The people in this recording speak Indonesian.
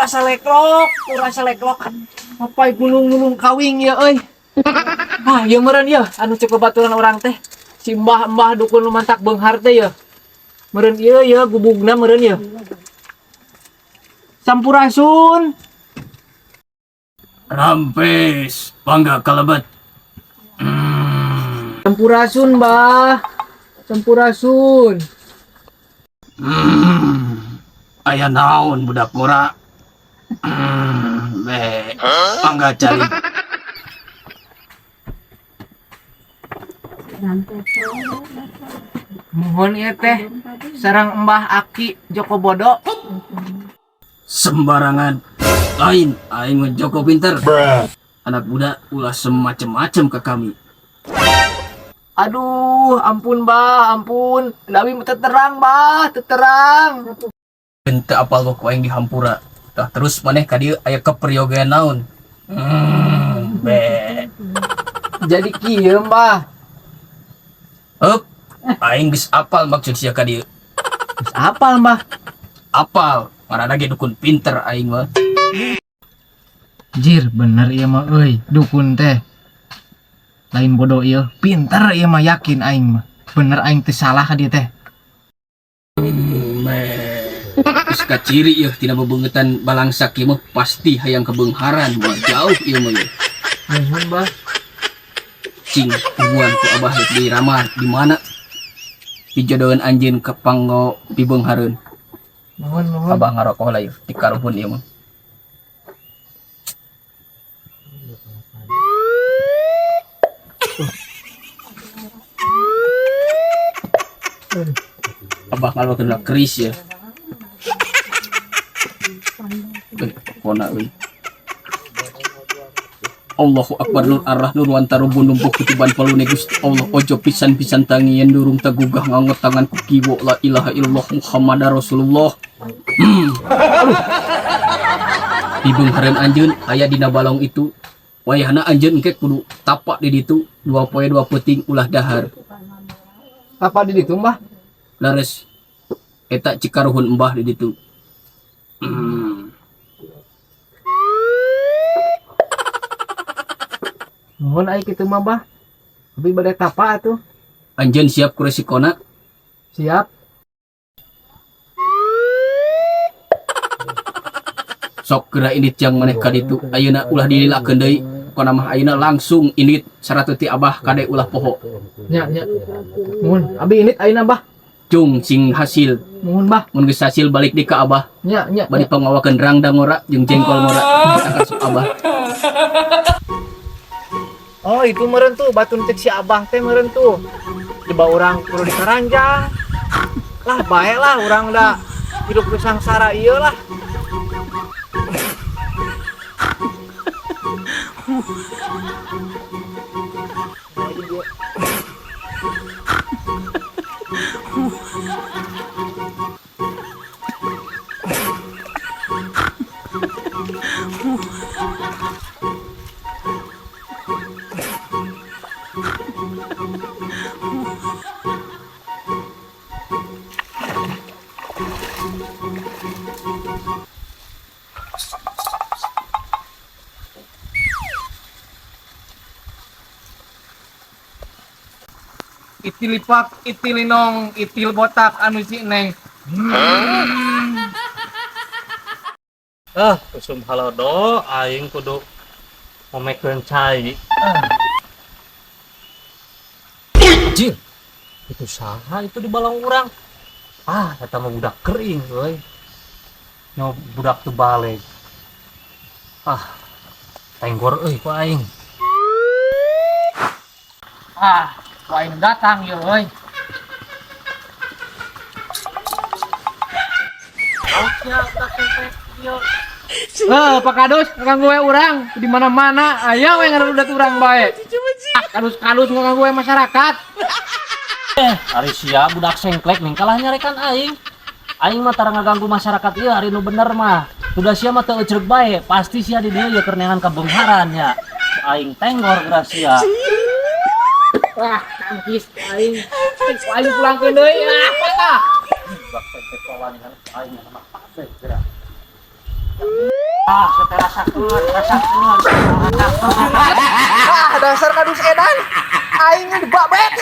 rasa leklok. Apa gulung-gulung kawing ya euy. Ah, ieu meureun ya anu cek babaturan orang teh. Si mbah-mbah dukun mantak beunghar teh ya. Meureun ieu ya gubugna meureun ya. Sampurasun. Rampes, bangga kalebet. Sampurasun, Mbah. Sampurasun. Aya naon budak murah. Bangga cari. Mohon ieu teh sareng Mbah Aki Joko Bodo. Sembarangan. Lain, aing mah Joko Pinter. Anak budak ulah semacam-macam ke kami. Aduh, ampun Mbah, ampun. Dawi teu terang, Mbah, teu terang. Ente apal kok aing di Hampura. Tah terus maneh ka dieu aya keperyogaan naon? Jadi kieu, Mbah. Heup, aing geus apal maksud sia ka dieu. Geus apal, Mbah. Apal, marana ge dukun pinter aing mah. Jir, bener ieu mah euy, dukun teh. Lain bodoh ieu, pinter ieu mah yakin aing mah. Bener aing teh salah ka dieu teh. Geus kaciri ieu tina bebeungetan balangsak ieu mah pasti hayang kebeungharan mah jauh ieu mah. Nuhun, Mbah. Cing, hubungan ku abah rek di ramar di mana? Dijodohan anjeun ka panggo dibeunghareun. Nuhun. Abah ngarokoh lah ieu di karuhun ieu mah. Abah kalau kena keris ya. Kona euy. Allahu Akbar nur arrah nur wantaro bunumpuh kutuban palune Gusti Allah ojo pisan-pisan tangian durung tagugah ngangot tangan ku kiwo la ilaha illallah Muhammadar Rasulullah. Di beunghareun anjeun aya dina balong itu. Wayahna anjeun engke kudu tapak di ditu 2 poe 2 peuting ulah dahar. Apa di ditu, Mbah? Lares eta cikaruhun embah di ditu. Nuhun ai kitu mah, Mbah. Abi bade tapa atuh. Anjeun siap ku resikona. Siap. Sok geura indit jang maneh ka ditu. Ayeuna ulah dililakeun deui. Kona mah ayeuna langsung indit saratu ti abah kade ulah poho. Nya. Nuhun. Abi init ayeuna, Mbah. Cung sing hasil. Nuhun, Mbah. Mun geus hasil balik di ka abah. Nya. Bari pangawakeun rangdang ora jeung jengkol ora. Kita kasih abah. Oh, itu meureun tuh batun cek si Abah teh meureun tuh. Coba orang kudu dikaranjang. Lah bae lah urang da hidup di sangsara ieu lah. Itil lipak, itil linong, itil botak anu si Neng. Kusum halodo aing kudu momekeun cai. Anjir. Itu saha itu di balong urang. Eta mah budak kering euy. Nyo budak teu balik. Tenggor euy ku aing. Ku aing datang ye euy. Pak Kadus, nganggo we urang di mana-mana. Aya we ngarudat urang bae. Kadus-kadus nganggo we masyarakat. Ari sia budak sengklek ning kalah nyarekan aing. Aing mah tara ngaganggu masyarakat ieu ari nu bener mah. Sudah sia mah teu ecreg bae, pasti sia di dieu ye keur neangan kabeungharan nya. Aing tenggor gracia. Wah, tangkis aing. Aing pulangkeun deui. Bak teh kawan aing mah pase geura. Rasakeun. Dasar kadus edan. Aing dibabet.